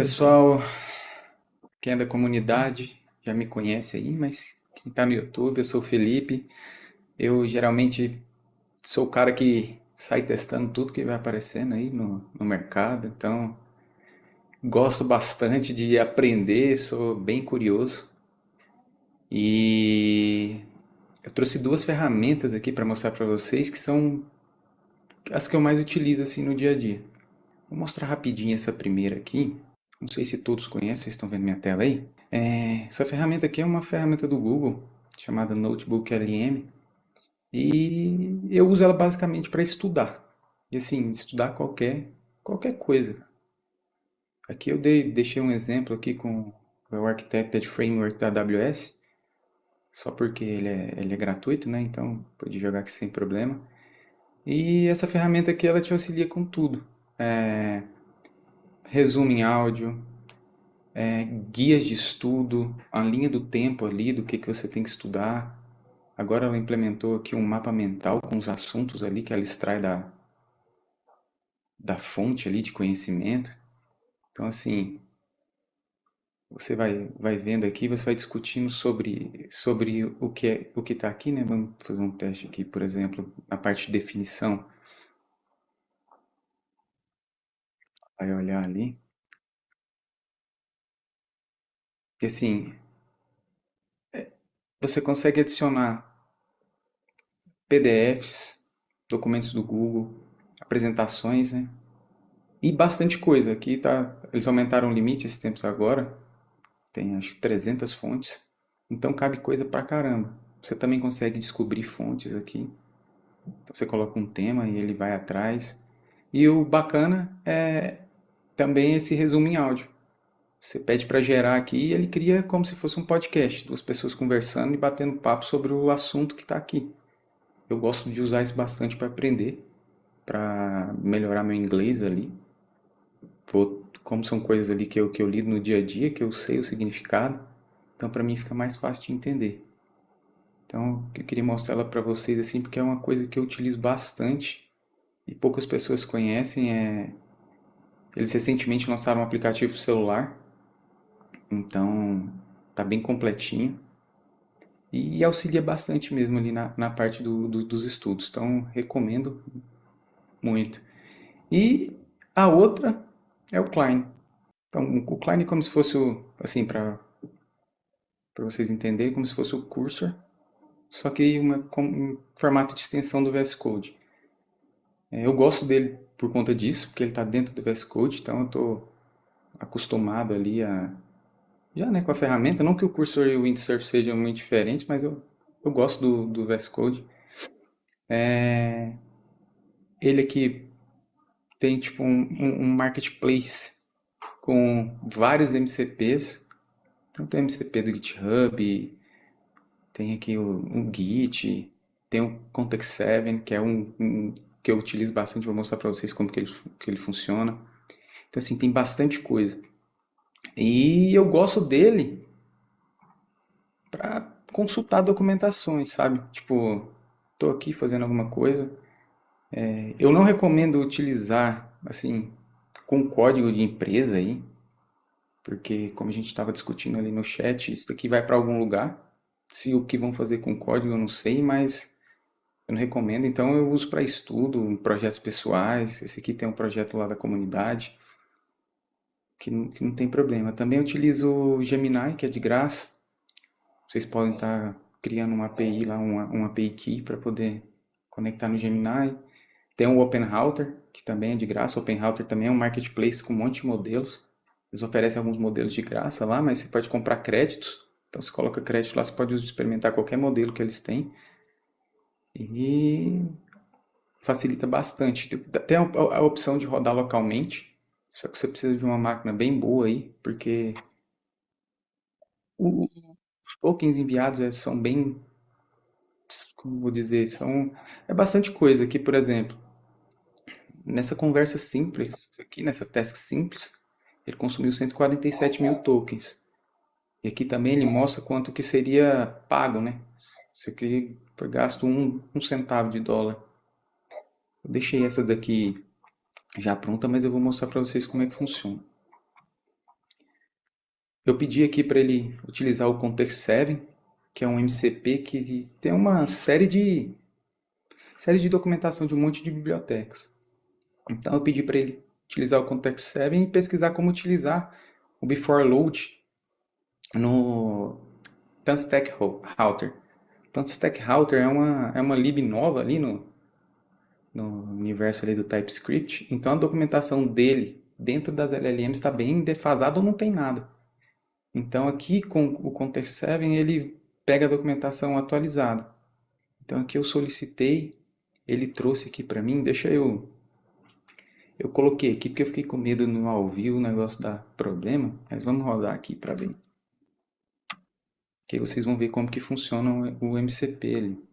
Pessoal, quem é da comunidade já me conhece aí, mas quem está no YouTube, eu sou o Felipe. Eu geralmente sou o cara que sai testando tudo que vai aparecendo aí no mercado, então gosto bastante de aprender, sou bem curioso. E eu trouxe duas ferramentas aqui para mostrar para vocês que são as que eu mais utilizo assim no dia a dia. Vou mostrar rapidinho essa primeira aqui. Não sei se todos conhecem, vocês estão vendo minha tela aí. Essa ferramenta aqui é uma ferramenta do Google, chamada Notebook LM, e eu uso ela basicamente para estudar. E assim, estudar qualquer coisa. Aqui eu deixei um exemplo aqui com o Architected Framework da AWS, só porque ele é gratuito, né? Então pode jogar aqui sem problema. E essa ferramenta aqui ela te auxilia com tudo. Resumo em áudio, guias de estudo, a linha do tempo ali, do que você tem que estudar. Agora ela implementou aqui um mapa mental com os assuntos ali que ela extrai da fonte ali de conhecimento. Então, assim, você vai vendo aqui, você vai discutindo sobre o que está aqui, né? Vamos fazer um teste aqui, por exemplo, na parte de definição. Vai olhar ali. E assim, você consegue adicionar PDFs, documentos do Google, apresentações, né? E bastante coisa. Aqui tá, eles aumentaram o limite esses tempos agora. Tem acho que 300 fontes. Então cabe coisa pra caramba. Você também consegue descobrir fontes aqui. Então você coloca um tema e ele vai atrás. E o bacana é também esse resumo em áudio. Você pede para gerar aqui e ele cria como se fosse um podcast, duas pessoas conversando e batendo papo sobre o assunto que está aqui. Eu gosto de usar isso bastante para aprender, para melhorar meu inglês ali. Como são coisas ali que eu lido no dia a dia, que eu sei o significado, então para mim fica mais fácil de entender. Então eu queria mostrar ela para vocês assim, porque é uma coisa que eu utilizo bastante e poucas pessoas conhecem. Eles recentemente lançaram um aplicativo celular, então tá bem completinho e auxilia bastante mesmo ali na parte dos estudos. Então recomendo muito. E a outra é o Klein. Então o Klein é como se fosse assim, para vocês entenderem, como se fosse o Cursor, só que com um formato de extensão do VS Code. Eu gosto dele por conta disso, porque ele está dentro do VS Code, então eu estou acostumado ali já, né, com a ferramenta. Não que o Cursor e o Windsurf sejam muito diferentes, mas eu gosto do VS Code. Ele aqui tem tipo um marketplace com vários MCPs. Então tem o MCP do GitHub, tem aqui um Git, tem o Context 7, que é um que eu utilizo bastante, vou mostrar para vocês como que ele funciona. Então assim, tem bastante coisa. E eu gosto dele para consultar documentações, sabe? Tipo, tô aqui fazendo alguma coisa. Eu não recomendo utilizar, assim, com código de empresa aí, porque como a gente estava discutindo ali no chat, isso daqui vai para algum lugar. Se o que vão fazer com código eu não sei, mas eu não recomendo. Então eu uso para estudo, projetos pessoais. Esse aqui tem um projeto lá da comunidade, que não tem problema. Também utilizo o Gemini, que é de graça. Vocês podem estar criando uma API lá, uma API Key para poder conectar no Gemini. Tem o OpenRouter, que também é de graça. O OpenRouter também é um marketplace com um monte de modelos. Eles oferecem alguns modelos de graça lá, mas você pode comprar créditos. Então você coloca crédito lá, você pode experimentar qualquer modelo que eles têm. E facilita bastante. Tem a opção de rodar localmente, só que você precisa de uma máquina bem boa aí, porque os tokens enviados são bem, como vou dizer, é bastante coisa. Aqui, por exemplo, nessa conversa simples, aqui nessa task simples, ele consumiu 147 mil tokens. E aqui também ele mostra quanto que seria pago, né? Isso aqui foi gasto um centavo de dólar. Eu deixei essa daqui já pronta, mas eu vou mostrar para vocês como é que funciona. Eu pedi aqui para ele utilizar o Context 7, que é um MCP que tem uma série de documentação de um monte de bibliotecas. Então eu pedi para ele utilizar o Context 7 e pesquisar como utilizar o before load no Tanstack Router. Tanstack Router é uma lib nova ali no universo ali do TypeScript, então a documentação dele dentro das LLMs está bem defasada ou não tem nada. Então aqui com o Context 7 ele pega a documentação atualizada. Então aqui eu solicitei, ele trouxe aqui para mim, eu coloquei aqui porque eu fiquei com medo no ao vivo o negócio dar problema, mas vamos rodar aqui para ver. Que aí vocês vão ver como que funciona o MCP ali.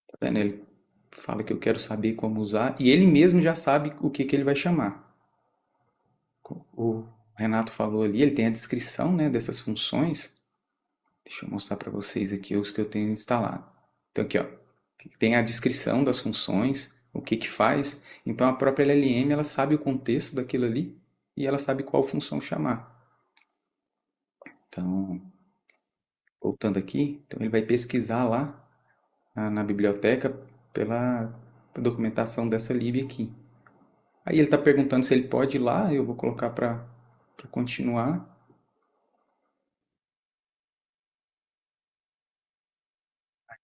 Tá vendo? Ele fala que eu quero saber como usar e ele mesmo já sabe o que ele vai chamar. O Renato falou ali, ele tem a descrição, né, dessas funções. Deixa eu mostrar para vocês aqui os que eu tenho instalado. Então aqui, ó, tem a descrição das funções, o que que faz. Então a própria LLM ela sabe o contexto daquilo ali e ela sabe qual função chamar. Então, voltando aqui, então ele vai pesquisar lá na biblioteca pela documentação dessa lib aqui. Aí ele está perguntando se ele pode ir lá, eu vou colocar para continuar.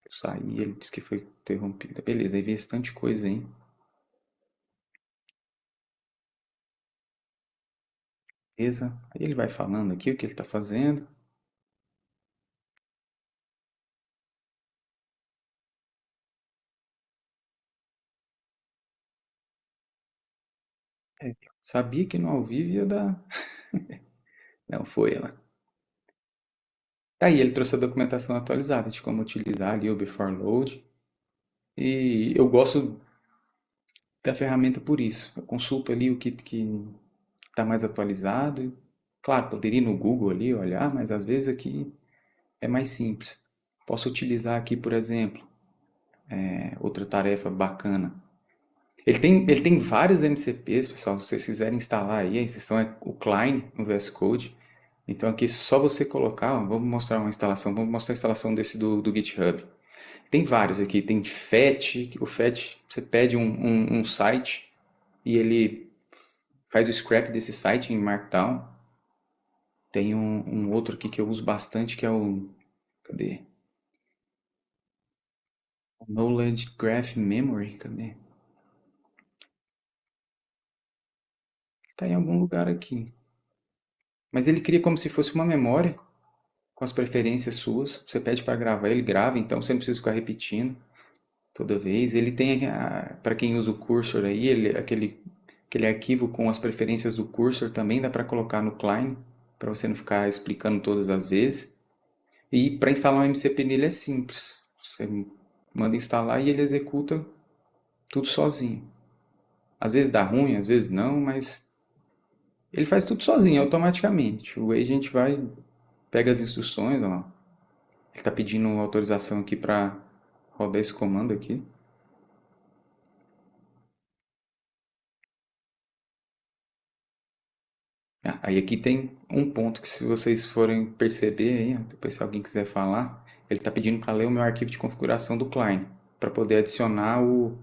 Eu saí, ele disse que foi interrompido. Beleza, aí vê esse tanto de coisa aí. Beleza, aí ele vai falando aqui o que ele está fazendo. É, sabia que no ao vivo ia dar. Não, foi ela. Aí ele trouxe a documentação atualizada de como utilizar ali o before load. E eu gosto da ferramenta por isso. Eu consulto ali o que está mais atualizado. Claro, poderia ir no Google ali olhar, mas às vezes aqui é mais simples. Posso utilizar aqui, por exemplo, outra tarefa bacana. Ele tem vários MCPs, pessoal. Se vocês quiserem instalar aí, a exceção é o Klein no VS Code. Então aqui é só você colocar, ó, vamos mostrar uma instalação, vamos mostrar a instalação desse do GitHub. Tem vários aqui, tem FET, o FET você pede um site e ele faz o scrap desse site em Markdown. Tem um outro aqui que eu uso bastante que é o, cadê? O Knowledge Graph Memory, cadê? Está em algum lugar aqui. Mas ele cria como se fosse uma memória com as preferências suas. Você pede para gravar, ele grava, então você não precisa ficar repetindo toda vez. Ele tem, para quem usa o cursor aí, aquele arquivo com as preferências do cursor também dá para colocar no Klein, para você não ficar explicando todas as vezes. E para instalar um MCP nele é simples. Você manda instalar e ele executa tudo sozinho. Às vezes dá ruim, às vezes não, mas ele faz tudo sozinho, automaticamente. O agent vai, pega as instruções, ó. Ele está pedindo autorização aqui para rodar esse comando aqui. Aí aqui tem um ponto que se vocês forem perceber aí, depois se alguém quiser falar, ele está pedindo para ler o meu arquivo de configuração do client, para poder adicionar o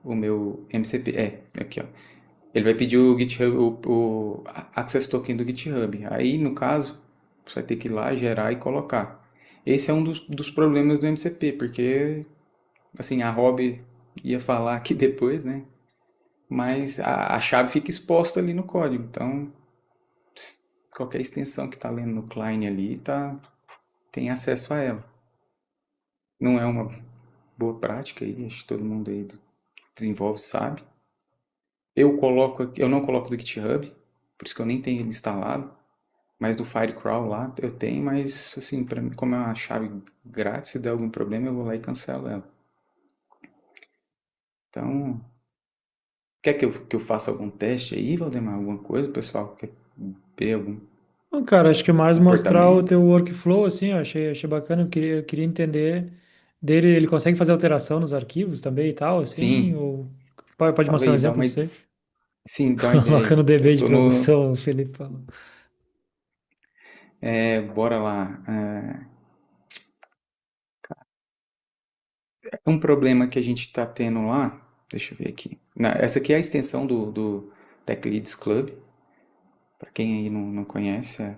meu MCP. Aqui ó. Ele vai pedir o GitHub, o Access Token do GitHub. Aí, no caso, você vai ter que ir lá, gerar e colocar. Esse é um dos problemas do MCP, porque, assim, a Rob ia falar aqui depois, né? Mas a chave fica exposta ali no código. Então, qualquer extensão que está lendo no client ali tem acesso a ela. Não é uma boa prática aí, acho que todo mundo aí desenvolve sabe. Eu não coloco do GitHub, por isso que eu nem tenho ele instalado. Mas do Firecrawl lá eu tenho, mas assim, para mim, como é uma chave grátis, se der algum problema eu vou lá e cancelo ela. Então, quer que eu faça algum teste aí, Valdemar? Alguma coisa, pessoal? Quer ver algum Não, cara, acho que mais mostrar o comportamento? teu workflow, assim, eu achei bacana, eu queria entender dele, ele consegue fazer alteração nos arquivos também e tal, assim, Sim, ou pode fala mostrar um aí, exemplo disso aí? sim, dá uma ideia Coloca no aí. Eu DB de tô no, produção, o Felipe falou. Bora lá. Um problema que a gente está tendo lá, deixa eu ver aqui. Essa aqui é a extensão do Tech Leads Club. Para quem aí não conhece,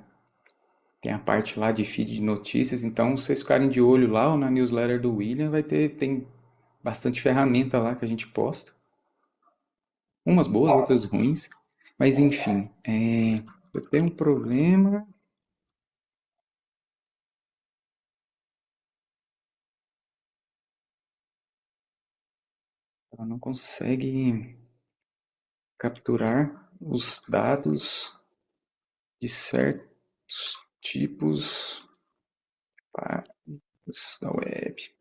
tem a parte lá de feed de notícias. Então, se vocês ficarem de olho lá ou na newsletter do William, tem bastante ferramenta lá que a gente posta. Umas boas, outras ruins. Mas enfim, eu tenho um problema. Ela não consegue capturar os dados de certos tipos da web.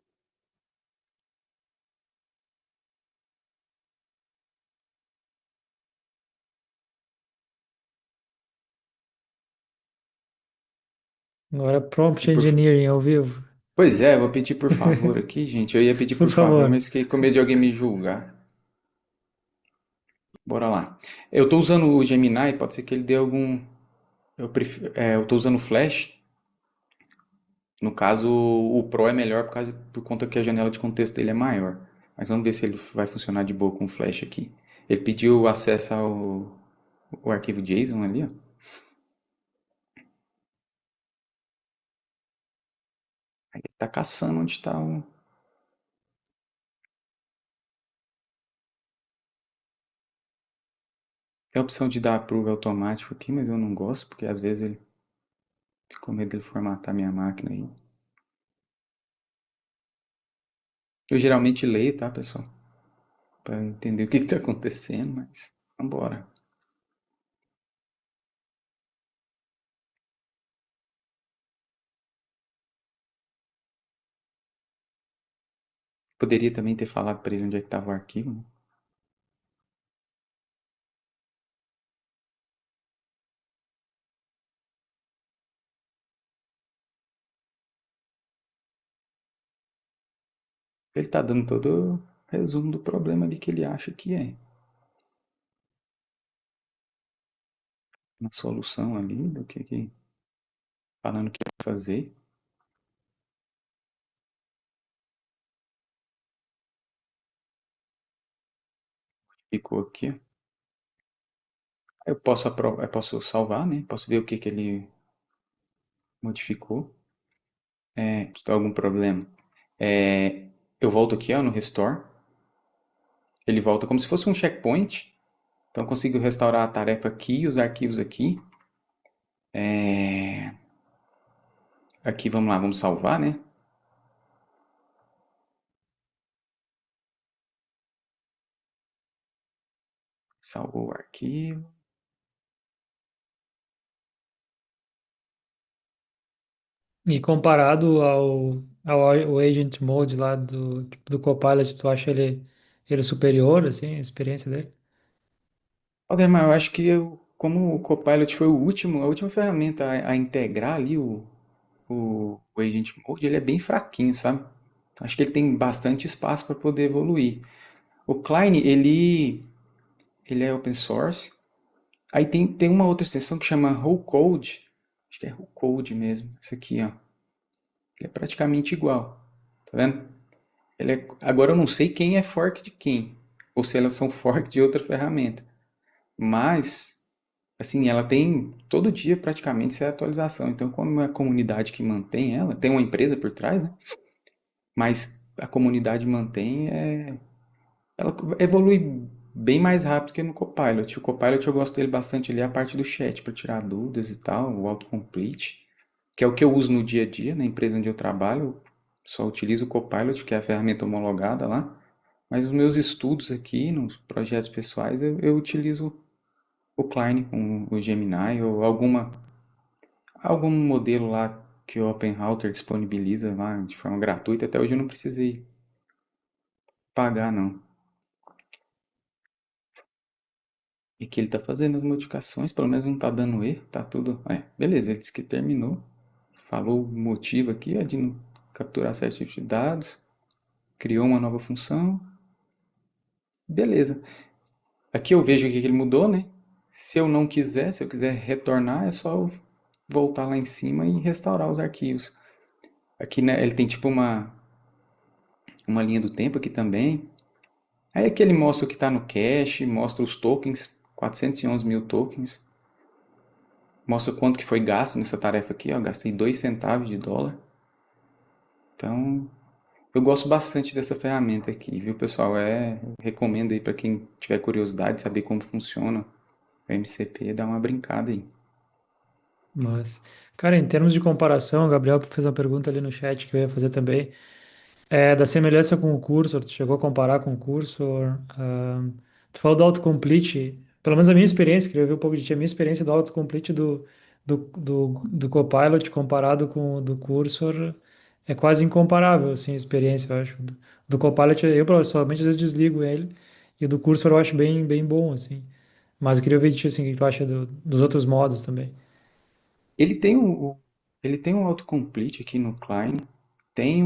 Agora prompt E por, engineering ao vivo. pois é, vou pedir por favor aqui, gente. Eu ia pedir Por por favor, favor. mas fiquei com medo de alguém me julgar. Bora lá. Eu estou usando o Gemini, pode ser que ele dê algum. Eu estou usando o Flash. No caso, o Pro é melhor por conta que a janela de contexto dele é maior. Mas vamos ver se ele vai funcionar de boa com o Flash aqui. Ele pediu acesso o arquivo JSON ali, ó. Aí ele tá caçando onde está o. Tem a opção de dar approve automático aqui, mas eu não gosto, porque às vezes ele fica com medo dele formatar minha máquina aí. Eu geralmente leio, tá, pessoal? Para entender o que está acontecendo, mas vambora. Poderia também ter falado para ele onde é que estava o arquivo, né? Ele está dando todo o resumo do problema ali que ele acha que é. Uma solução ali do que falando que vai fazer. Ficou aqui. Eu posso salvar, né? Posso ver o que ele modificou. Se tem algum problema. Eu volto aqui, ó, no Restore. Ele volta como se fosse um checkpoint. Então eu consigo restaurar a tarefa aqui e os arquivos aqui. Aqui, vamos lá, vamos salvar, né? Salvou o arquivo. E comparado ao Agent Mode lá do Copilot, tu acha ele superior, assim, a experiência dele? Aldemar, eu acho que como o Copilot foi a última ferramenta a integrar ali o Agent Mode, ele é bem fraquinho, sabe? Acho que ele tem bastante espaço para poder evoluir. O Klein, ele é open source. Aí tem uma outra extensão que chama Whole Code. Acho que é Whole Code mesmo. Esse aqui, ó. Ele é praticamente igual. Tá vendo? Agora eu não sei quem é fork de quem. Ou se elas são fork de outra ferramenta. Mas, assim, ela tem todo dia praticamente essa atualização. Então, como é a comunidade que mantém ela, tem uma empresa por trás, né? Mas a comunidade mantém, ela evolui bem mais rápido que no Copilot. O Copilot eu gosto dele bastante ali, a parte do chat, para tirar dúvidas e tal, o autocomplete, que é o que eu uso no dia a dia, na empresa onde eu trabalho. Só utilizo o Copilot, que é a ferramenta homologada lá. Mas os meus estudos aqui, nos projetos pessoais, eu utilizo o Klein com o Gemini ou algum modelo lá que o OpenRouter disponibiliza lá de forma gratuita. Até hoje eu não precisei pagar, não. E que ele está fazendo as modificações, pelo menos não está dando erro, tá tudo. Beleza, ele disse que terminou. Falou o motivo aqui, de não capturar certos tipos de dados. Criou uma nova função. Beleza. Aqui eu vejo o que ele mudou, né? Se eu quiser retornar, é só voltar lá em cima e restaurar os arquivos. Aqui, né, ele tem tipo uma linha do tempo aqui também. Aí aqui ele mostra o que está no cache, mostra os tokens, 411 mil tokens. Mostra quanto que foi gasto nessa tarefa aqui, ó. Gastei 2 centavos de dólar. Então, eu gosto bastante dessa ferramenta aqui, viu, pessoal? Recomendo aí para quem tiver curiosidade de saber como funciona o MCP, dá uma brincada aí. Mas, cara, em termos de comparação, o Gabriel fez uma pergunta ali no chat que eu ia fazer também. É, da semelhança com o Cursor, tu chegou a comparar com o Cursor? Tu falou do autocomplete, pelo menos a minha experiência, queria ver um pouco de ti, a minha experiência do autocomplete do Copilot comparado com o do Cursor é quase incomparável, assim, a experiência, eu acho. Do Copilot, eu pessoalmente às vezes desligo ele, e o do Cursor eu acho bem, bem bom, assim. Mas eu queria ver de ti, assim, o que tu acha dos outros modos também. Ele tem ele tem um autocomplete aqui no Klein, tem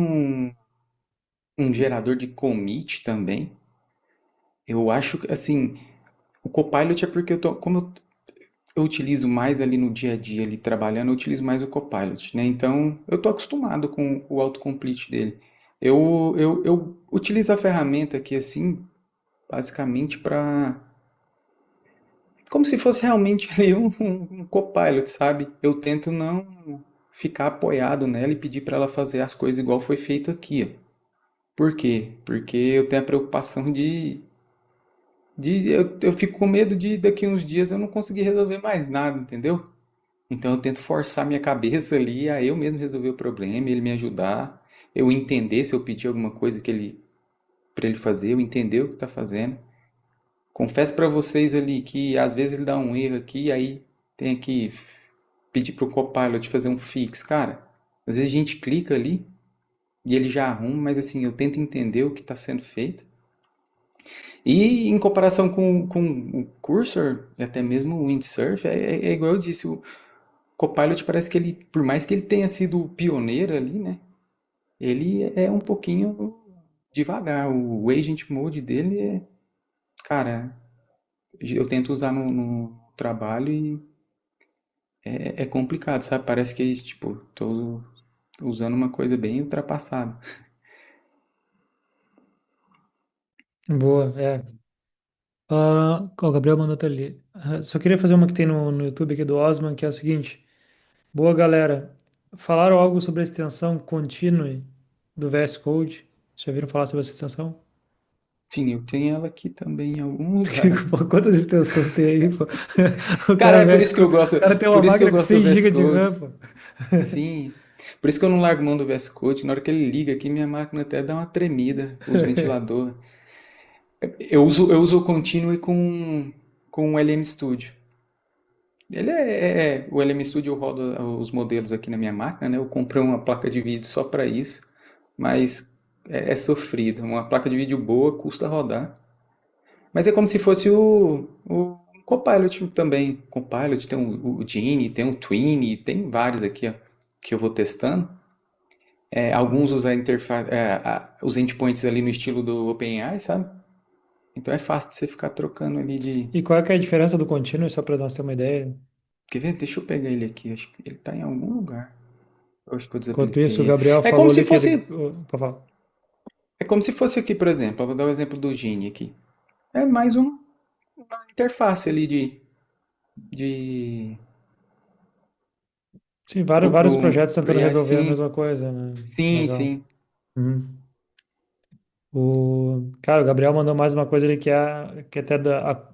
um gerador de commit também. Eu acho que, assim, o Copilot é porque como eu utilizo mais ali no dia a dia, ali trabalhando, eu utilizo mais o Copilot, né? Então, eu tô acostumado com o autocomplete dele. Eu utilizo a ferramenta aqui, assim, basicamente para como se fosse realmente ali um Copilot, sabe? Eu tento não ficar apoiado nela e pedir para ela fazer as coisas igual foi feito aqui, ó. Por quê? Porque eu tenho a preocupação eu fico com medo de daqui uns dias eu não conseguir resolver mais nada, entendeu? Então eu tento forçar minha cabeça ali a eu mesmo resolver o problema, ele me ajudar, eu entender se eu pedir alguma coisa que ele para ele fazer, eu entender o que está fazendo. Confesso para vocês ali que às vezes ele dá um erro aqui, aí tem que pedir para o Copilot fazer um fix. Cara, às vezes a gente clica ali e ele já arruma, mas assim, eu tento entender o que está sendo feito. E em comparação com o Cursor, e até mesmo o Windsurf, é igual eu disse, o Copilot parece que ele, por mais que ele tenha sido pioneiro ali, né? Ele é um pouquinho devagar. O Agent Mode dele é, cara, eu tento usar no trabalho e é complicado, sabe? Parece que, tipo, tô usando uma coisa bem ultrapassada. Boa, é. O Gabriel mandou até ali. Só queria fazer uma que tem no YouTube aqui do Osman, que é o seguinte. Boa, galera. Falaram algo sobre a extensão Continue do VS Code? Já viram falar sobre essa extensão? Sim, eu tenho ela aqui também em algum lugar. Pô, quantas extensões tem aí, pô? O Cara, cara, é por isso que eu O gosto, cara tem uma por isso que eu máquina com gosto do 100 VS GB de Code. RAM, pô. Sim, por isso que eu não largo mão do VS Code. Na hora que ele liga aqui, minha máquina até dá uma tremida, os ventiladores. Eu uso o Continue com o LM Studio. O LM Studio roda os modelos aqui na minha máquina, né? Eu comprei uma placa de vídeo só para isso, mas é sofrido. Uma placa de vídeo boa custa rodar. Mas é como se fosse o Copilot também. Copilot tem o Genie, tem o Twin, tem vários aqui, ó, que eu vou testando. Alguns usam a interface, os endpoints ali no estilo do OpenAI, sabe? Então é fácil de você ficar trocando ali de. E qual é que é a diferença do Continue, só para nós ter uma ideia? Quer ver? Deixa eu pegar ele aqui. Acho que ele está em algum lugar. Eu acho que eu Enquanto desabilitei isso, o ele. Gabriel É como falou se ali que ele... fosse. Pra falar. É como se fosse aqui, por exemplo. Eu vou dar o exemplo do Genie aqui. É mais uma interface ali de Sim, pro vários projetos tentando AI. resolver a Sim, mesma coisa, né? sim, Legal. sim. Uhum. Cara, o Gabriel mandou mais uma coisa ali que até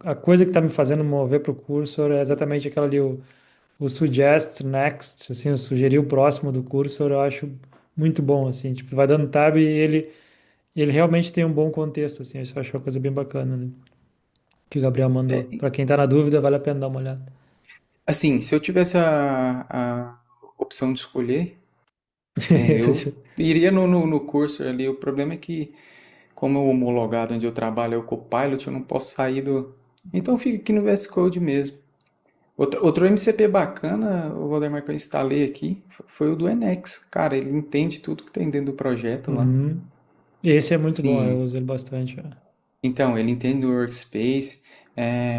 a coisa que tá me fazendo mover pro cursor é exatamente aquela ali, o suggest next, assim, o sugerir o próximo do cursor, eu acho muito bom, assim, tipo, vai dando tab e ele realmente tem um bom contexto, assim, isso eu acho uma coisa bem bacana, né? Que o Gabriel mandou. É, Para quem tá na dúvida, vale a pena dar uma olhada. assim, se eu tivesse a opção de escolher, eu Esse- iria no curso ali. O problema é que, como o homologado onde eu trabalho é o Copilot, eu não posso sair do. Então fica aqui no VS Code mesmo. Outro MCP bacana, o Valdemar, que eu instalei aqui, foi o do Enex. Cara, ele entende tudo que tem dentro do projeto lá. Uhum. Esse é muito bom, eu Sim. uso ele bastante. Então, ele entende o Workspace.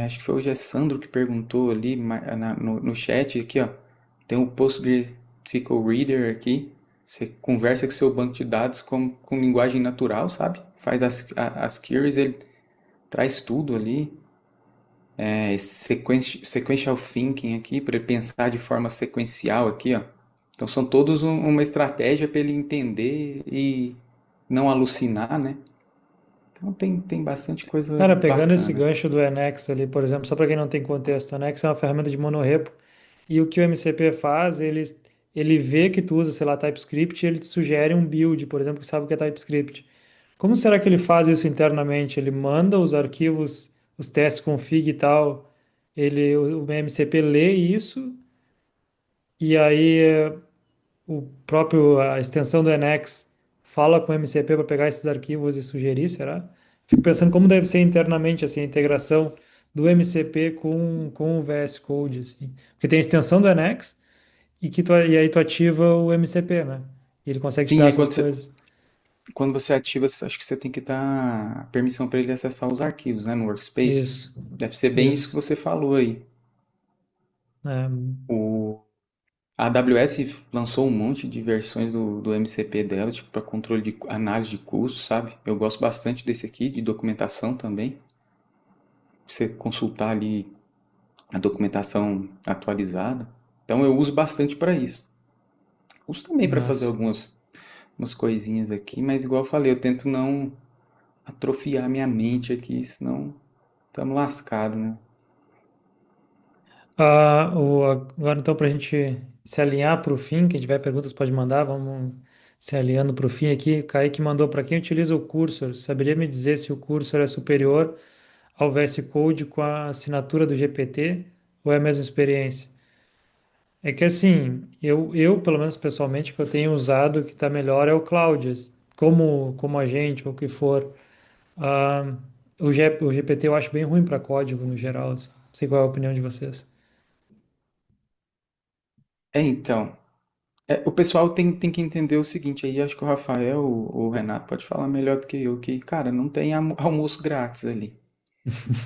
Acho que foi o Gessandro que perguntou ali no chat aqui, ó. Tem o PostgreSQL Reader aqui. Você conversa com seu banco de dados com linguagem natural, sabe? Faz as queries, ele traz tudo ali. Sequential thinking aqui, para ele pensar de forma sequencial aqui, ó. Então são todos uma estratégia para ele entender e não alucinar, né? Então tem bastante coisa Cara, pegando esse bacana. gancho do Emacs ali, por exemplo, só para quem não tem contexto, o Emacs é uma ferramenta de monorepo e o que o MCP faz, ele vê que tu usa, sei lá, TypeScript e ele te sugere um build, por exemplo, que sabe o que é TypeScript. Como será que ele faz isso internamente? Ele manda os arquivos, os testes config e tal, o MCP lê isso e aí o próprio, a extensão do Emacs fala com o MCP para pegar esses arquivos e sugerir, será? Fico pensando como deve ser internamente assim, a integração do MCP com o VS Code, assim. Porque tem a extensão do Emacs e aí tu ativa o MCP, né? E ele consegue te Sim, dar aí essas coisas. quando você ativa, acho que você tem que dar permissão para ele acessar os arquivos, né, no Workspace. Isso, Deve ser bem isso que isso. você falou aí. É, O, a AWS lançou um monte de versões do MCP dela, tipo, para controle de análise de custos, sabe? Eu gosto bastante desse aqui, de documentação também. Você consultar ali a documentação atualizada. Então eu uso bastante para isso. Uso também para fazer mas algumas umas coisinhas aqui, mas igual eu falei, eu tento não atrofiar minha mente aqui, senão estamos lascados, né? agora, então, para a gente se alinhar para o fim, quem tiver perguntas pode mandar, vamos se alinhando para o fim aqui. Kaique mandou para quem utiliza o Cursor, saberia me dizer se o Cursor é superior ao VS Code com a assinatura do GPT ou é a mesma experiência? É que assim, eu pelo menos pessoalmente, que eu tenho usado que está melhor é o Cloud, como agente ou o que for. Ah, o GPT eu acho bem ruim para código no geral, assim. Não sei qual é a opinião de vocês. Então, o pessoal tem que entender o seguinte aí, acho que o Rafael ou o Renato pode falar melhor do que eu, que, cara, não tem almoço grátis ali.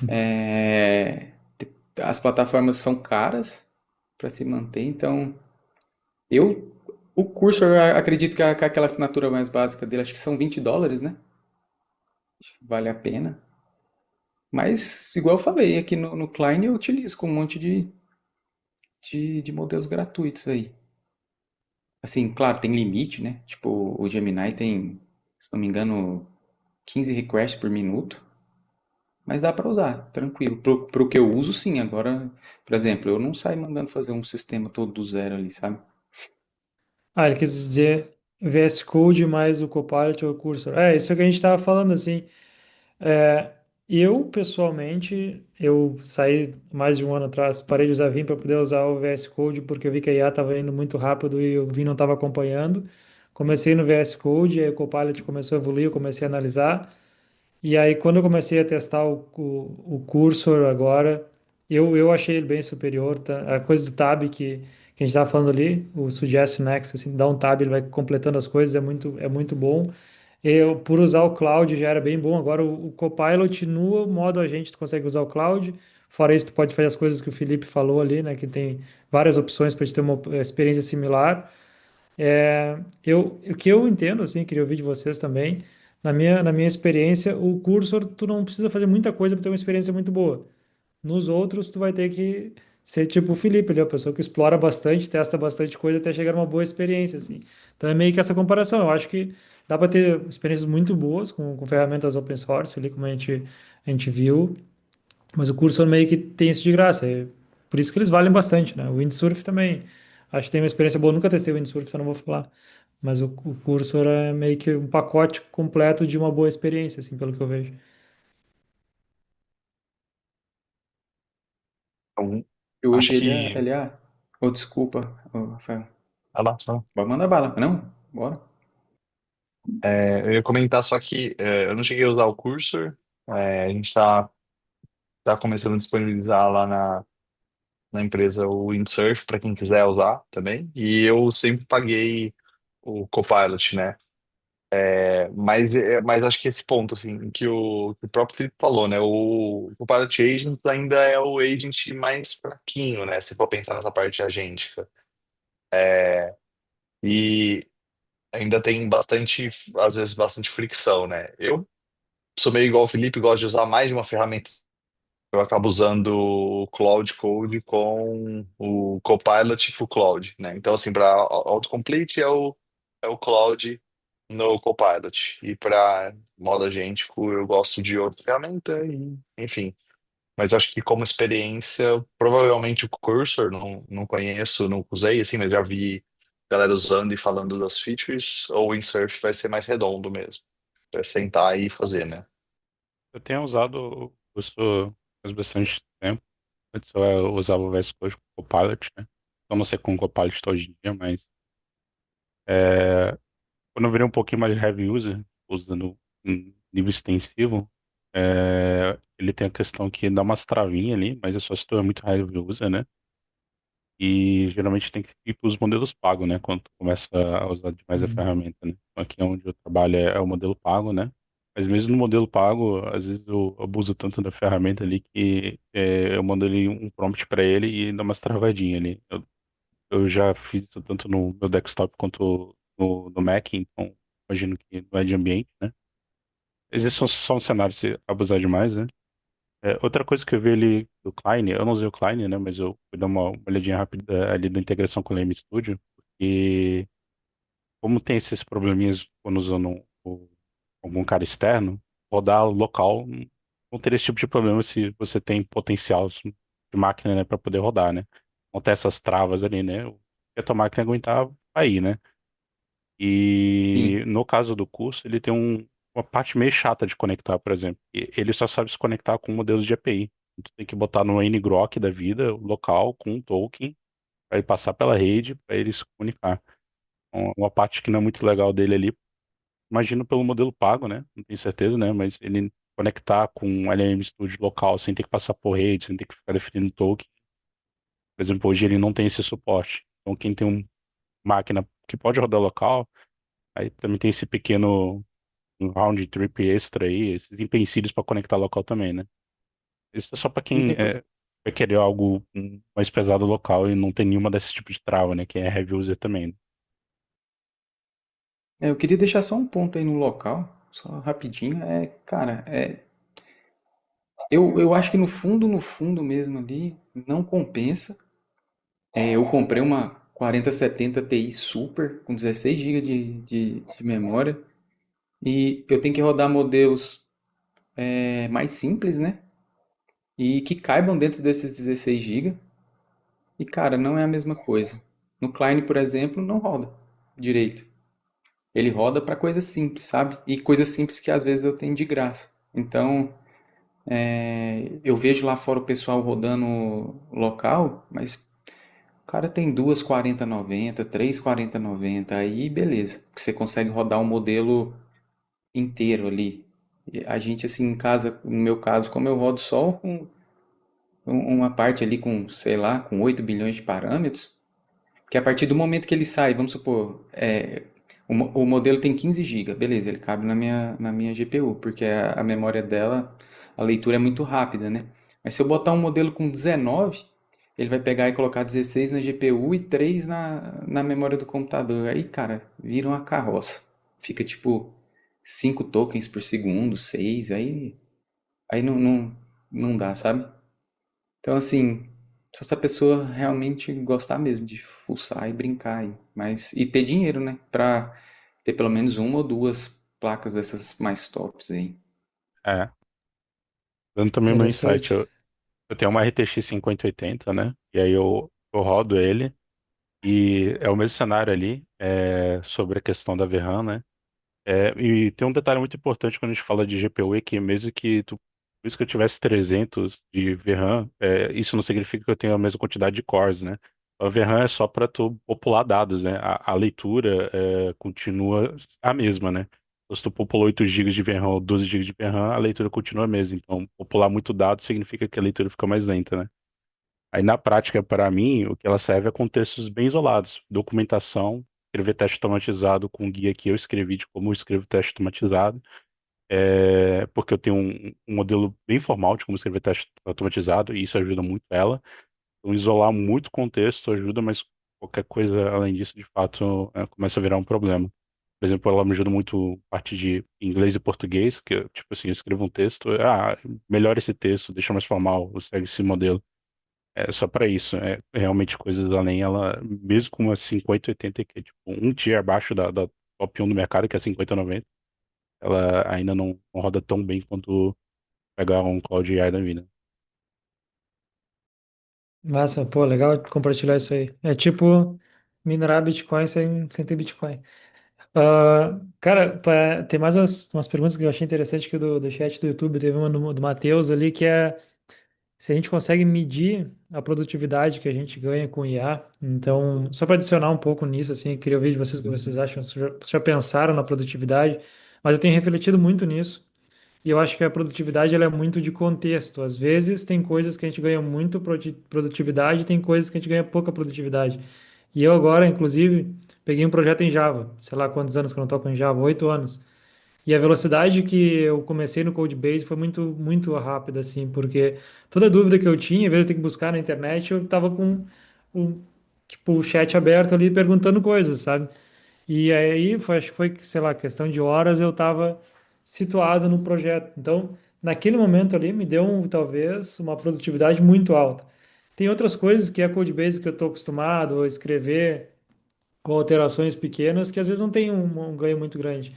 É, as plataformas são caras para se manter, então eu o curso eu acredito que aquela assinatura mais básica dele, acho que são US$ 20, né? Acho que vale a pena. Mas, igual eu falei, aqui no Klein eu utilizo com um monte de modelos gratuitos aí. Assim, claro, tem limite, né? Tipo, o Gemini tem, se não me engano, 15 requests por minuto. Mas dá para usar, tranquilo. Pro que eu uso, sim. Agora, por exemplo, eu não saio mandando fazer um sistema todo do zero ali, sabe? Ah, ele quis dizer VS Code mais o Copilot ou o Cursor. É, isso é que a gente estava falando, assim. É, eu, pessoalmente, eu saí mais de um ano atrás, parei de usar Vim para poder usar o VS Code, porque eu vi que a IA estava indo muito rápido e o Vim não estava acompanhando. Comecei no VS Code, aí o Copilot começou a evoluir, eu comecei a analisar. E aí, quando eu comecei a testar o Cursor agora, eu achei ele bem superior. Tá? A coisa do tab que a gente estava falando ali, o Suggest Next, assim, dá um tab, ele vai completando as coisas, é muito bom. Eu, por usar o Cloud, já era bem bom. Agora, o Copilot, no modo agente, tu consegue usar o Cloud. Fora isso, tu pode fazer as coisas que o Felipe falou ali, né? Que tem várias opções para te ter uma experiência similar. O que eu entendo, assim, queria ouvir de vocês também, na minha experiência, o Cursor, tu não precisa fazer muita coisa para ter uma experiência muito boa. Nos outros, tu vai ter que ser tipo o Felipe, ele é uma pessoa que explora bastante, testa bastante coisa até chegar numa boa experiência, assim. Então é meio que essa comparação. Eu acho que dá para ter experiências muito boas com ferramentas open source, ali como a gente viu, mas o Cursor meio que tem isso de graça. É por isso que eles valem bastante, né? O Windsurf também. Acho que tem uma experiência boa. Eu nunca testei o Windsurf, então não vou falar. Mas o Cursor é meio que um pacote completo de uma boa experiência, assim, pelo que eu vejo. Então, Eu acho uso ele, que. desculpa, Rafael. Vai lá, só. Pode mandar bala. Não? Bora. Eu ia comentar só que eu não cheguei a usar o Cursor. A gente tá começando a disponibilizar lá na empresa o Windsurf para quem quiser usar também. E eu sempre paguei o Copilot, né? Mas acho que esse ponto, assim, que o próprio Felipe falou, né? O Copilot Agent ainda é o agent mais fraquinho, né? Se for pensar nessa parte agêntica. E ainda tem bastante, às vezes, bastante fricção, né? Eu sou meio igual o Felipe, gosto de usar mais de uma ferramenta. Eu acabo usando o Cloud Code com o Copilot pro Cloud, né? Então, assim, para autocomplete é o Cloud no Copilot. E para modo agêntico, eu gosto de outra ferramenta, e, enfim. Mas acho que como experiência, provavelmente o Cursor, não conheço, não usei, assim, mas já vi galera usando e falando das features, ou o Windsurf vai ser mais redondo mesmo. É sentar e fazer, né? Eu tenho usado o curso faz bastante tempo. Antes eu usava o VS Code com Copilot, né? Eu não sei com o Copilot está hoje em dia, mas é, quando eu virei um pouquinho mais heavy user, usando em nível extensivo, ele tem a questão que dá umas travinhas ali, mas é só se tu é muito heavy user, né? E geralmente tem que ir para os modelos pagos, né? Quando tu começa a usar demais a Uhum. ferramenta, né? Então, aqui onde eu trabalho é o modelo pago, né? Mas mesmo no modelo pago, às vezes eu abuso tanto da ferramenta ali que eu mando ali um prompt para ele e dá umas travadinhas ali. Eu já fiz isso tanto no meu desktop quanto no Mac, então imagino que não é de ambiente, né? Esses são só um cenário se abusar demais, né? Outra coisa que eu vi ali do Klein, eu não usei o Klein, né? Mas eu fui dar uma olhadinha rápida ali da integração com o Lame Studio, porque como tem esses probleminhas quando usando algum cara externo, rodar local não teria esse tipo de problema se você tem potencial de máquina, né, para poder rodar, né? Não ter essas travas ali, né? E a tua máquina aguentar aí, né? Sim. E no caso do curso, ele tem uma parte meio chata de conectar, por exemplo. Ele só sabe se conectar com modelos de API. Tu tem que botar no ngrok da vida, local, com um token, para ele passar pela rede, para ele se comunicar. Uma parte que não é muito legal dele ali, imagino pelo modelo pago, né? Não tenho certeza, né? Mas ele conectar com o LLM Studio local sem ter que passar por rede, sem ter que ficar definindo token. Por exemplo, hoje ele não tem esse suporte. Então, quem tem uma máquina que pode rodar local, aí também tem esse pequeno round trip extra aí, esses empecilhos para conectar local também, né? Isso é só para quem Eu, vai querer algo mais pesado local e não tem nenhuma desse tipo de trava, né? Que é heavy user também, né? eu queria deixar só um ponto aí no local, só rapidinho. Cara, eu acho que no fundo mesmo ali, não compensa. Eu comprei uma 4070 Ti Super com 16 GB de memória e eu tenho que rodar modelos mais simples, né? E que caibam dentro desses 16 GB. E cara, não é a mesma coisa. No Klein, por exemplo, não roda direito. Ele roda para coisas simples, sabe? E coisas simples que às vezes eu tenho de graça. Então, eu vejo lá fora o pessoal rodando local, mas o cara tem duas 4090, três 4090, aí beleza. Você consegue rodar um modelo inteiro ali. E a gente, assim, em casa, no meu caso, como eu rodo só com uma parte ali com, sei lá, com 8 bilhões de parâmetros, que a partir do momento que ele sai, vamos supor, o modelo tem 15 GB, beleza, ele cabe na minha GPU, porque a memória dela, a leitura é muito rápida, né? Mas se eu botar um modelo com 19, ele vai pegar e colocar 16 na GPU e 3 na memória do computador. Aí, cara, vira uma carroça. Fica tipo 5 tokens por segundo, 6, aí não dá, sabe? Então, assim, só se a pessoa realmente gostar mesmo de fuçar e brincar aí. E ter dinheiro, né? Pra ter pelo menos uma ou duas placas dessas mais tops aí. É. Dando também meu insight, Interessante. eu tenho uma RTX 5080, né? E aí eu rodo ele e é o mesmo cenário ali, sobre a questão da VRAM, né? E tem um detalhe muito importante quando a gente fala de GPU, é que mesmo que por isso que eu tivesse 300 de VRAM, isso não significa que eu tenho a mesma quantidade de cores, né? A VRAM é só para tu popular dados, né? A leitura continua a mesma, né? Então, se tu populou 8 gigas de VRAM ou 12 gigas de VRAM, a leitura continua a mesma. Então, popular muito dado significa que a leitura fica mais lenta, né? Aí na prática, para mim, o que ela serve é contextos bem isolados, documentação, escrever teste automatizado com o guia que eu escrevi de como eu escrevo teste automatizado, porque eu tenho um modelo bem formal de como escrever teste automatizado e isso ajuda muito ela. Então, isolar muito contexto ajuda, mas qualquer coisa além disso, de fato, começa a virar um problema. Por exemplo, ela me ajuda muito parte de inglês e português, que, tipo assim, eu escrevo um texto, melhora esse texto, deixa mais formal, segue esse modelo. É só para isso, realmente coisas além, ela, mesmo com uma 5080, que é tipo um tier abaixo da top 1 do mercado, que é 5090, ela ainda não roda tão bem quanto pegar um Cloud AI da vida. Massa, pô, legal compartilhar isso aí. É tipo minerar Bitcoin sem ter Bitcoin. Cara, tem mais umas perguntas que eu achei interessante aqui do chat do YouTube. Teve uma do Matheus ali que é se a gente consegue medir a produtividade que a gente ganha com IA. Então, só para adicionar um pouco nisso, assim, eu queria ouvir de vocês o que vocês acham. Vocês já pensaram na produtividade? Mas eu tenho refletido muito nisso. E eu acho que a produtividade ela é muito de contexto. Às vezes tem coisas que a gente ganha muito produtividade, tem coisas que a gente ganha pouca produtividade. E eu agora, inclusive, peguei um projeto em Java. Sei lá quantos anos que eu não toco em Java, 8 anos. E a velocidade que eu comecei no Codebase foi muito, muito rápida, assim, porque toda dúvida que eu tinha, em vez de eu ter que buscar na internet, eu tava com o, tipo, o chat aberto ali perguntando coisas, sabe? E aí, acho que foi, sei lá, questão de horas eu estava situado no projeto. Então, naquele momento ali, me deu talvez uma produtividade muito alta. Tem outras coisas que é a Codebase que eu estou acostumado a escrever com alterações pequenas que às vezes não tem um ganho muito grande.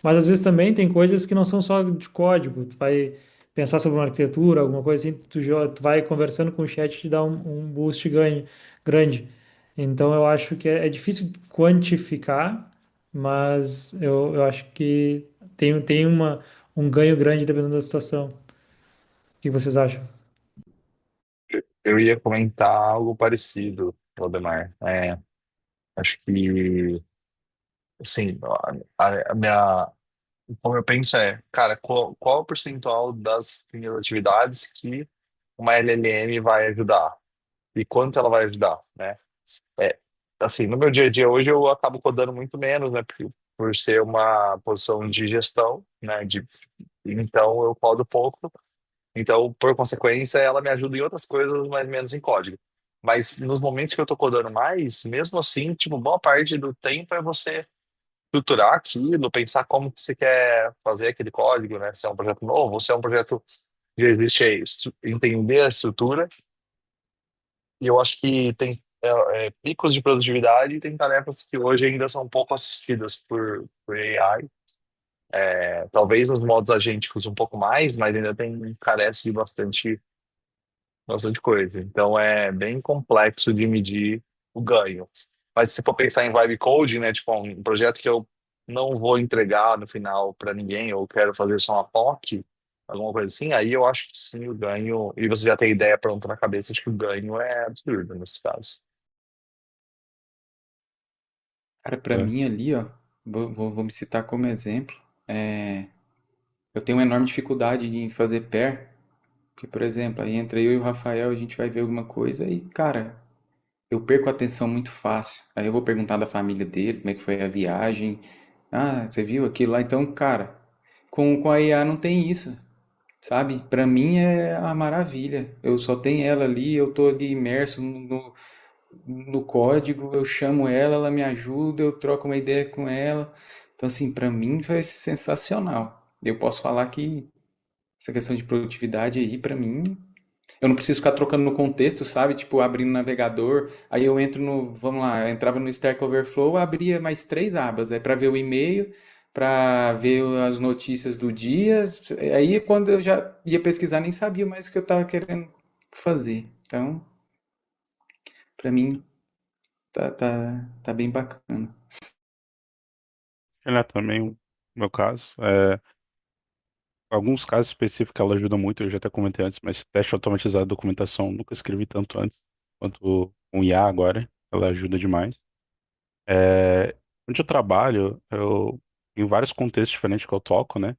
Mas às vezes também tem coisas que não são só de código. Tu vai pensar sobre uma arquitetura, alguma coisa assim, tu vai conversando com o chat e te dá um boost ganho grande. Então eu acho que é difícil quantificar, mas eu acho que tem um ganho grande dependendo da situação. O que vocês acham? Eu ia comentar algo parecido, Valdemar. Acho que, assim, a minha, como eu penso cara, qual é o percentual das minhas atividades que uma LLM vai ajudar? E quanto ela vai ajudar, né? É, assim, no meu dia a dia hoje eu acabo codando muito menos, né? Por ser uma posição de gestão, né? Então eu codo pouco. Então, por consequência, ela me ajuda em outras coisas, mas menos em código. Mas nos momentos que eu tô codando mais, mesmo assim, tipo, boa parte do tempo é você estruturar aquilo, pensar como que você quer fazer aquele código, né? Se é um projeto novo, ou se é um projeto que já existe aí, entender a estrutura. E eu acho que tem picos de produtividade e tem tarefas que hoje ainda são um pouco assistidas por AI. Talvez nos modos agênticos um pouco mais, mas ainda carece de bastante coisa. Então é bem complexo de medir o ganho. Mas se for pensar em vibe coding, né, tipo um projeto que eu não vou entregar no final para ninguém, ou quero fazer só uma POC, alguma coisa assim, aí eu acho que sim, o ganho, e você já tem ideia pronta na cabeça, acho que o ganho é absurdo nesse caso. Cara, pra É. mim ali, ó, vou me citar como exemplo. Eu tenho uma enorme dificuldade em fazer pair, porque, por exemplo, aí entra eu e o Rafael, a gente vai ver alguma coisa e, cara, eu perco a atenção muito fácil. Aí eu vou perguntar da família dele, como é que foi a viagem. Ah, você viu aquilo lá? Então, cara, com a IA não tem isso, sabe? Pra mim é a maravilha. Eu só tenho ela ali, eu tô ali imerso no código, eu chamo ela, ela me ajuda, eu troco uma ideia com ela. Então, assim, pra mim foi sensacional. Eu posso falar que essa questão de produtividade aí, pra mim, eu não preciso ficar trocando no contexto, sabe? Tipo, abrindo o navegador, aí eu entro no, vamos lá, eu entrava no Stack Overflow, abria mais três abas, para ver o e-mail, para ver as notícias do dia. Aí quando eu já ia pesquisar, nem sabia mais o que eu estava querendo fazer. Então, para mim, tá bem bacana. Também o meu caso. Alguns casos específicos ela ajuda muito, eu já até comentei antes, mas teste automatizado de documentação, nunca escrevi tanto antes quanto com IA agora, ela ajuda demais. Onde eu trabalho, eu em vários contextos diferentes que eu toco, né?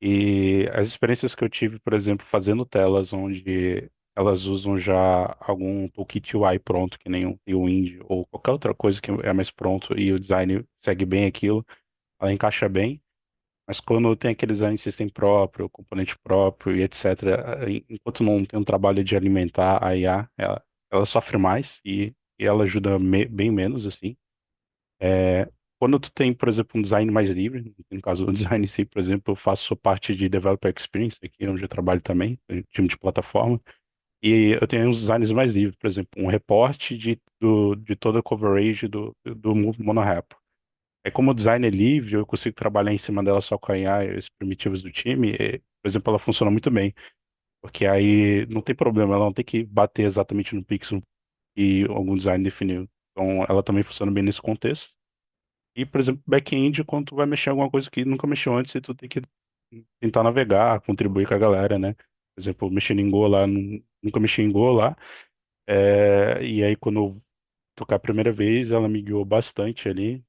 E as experiências que eu tive, por exemplo, fazendo telas onde elas usam já algum toolkit UI pronto, que nem o Wind ou qualquer outra coisa que é mais pronto e o design segue bem aquilo, ela encaixa bem. Mas quando tem aquele design system próprio, componente próprio e etc., enquanto não tem um trabalho de alimentar a IA, ela sofre mais e e ela ajuda bem menos, assim. É, quando tu tem, por exemplo, um design mais livre, no caso, o design em si, por exemplo, eu faço parte de Developer Experience, aqui onde eu trabalho também, time de plataforma, e eu tenho uns designs mais livres, por exemplo, um reporte de toda a coverage do monorepo. É como o design é livre, eu consigo trabalhar em cima dela só com a IA e os primitivos do time, por exemplo, ela funciona muito bem, porque aí não tem problema, ela não tem que bater exatamente no pixel que algum design definiu. Então, ela também funciona bem nesse contexto. E, por exemplo, back-end, quando tu vai mexer em alguma coisa que nunca mexeu antes, e tu tem que tentar navegar, contribuir com a galera, né? Por exemplo, mexendo em Go lá, nunca mexi em Go lá. E aí, quando eu tocar a primeira vez, ela me guiou bastante ali.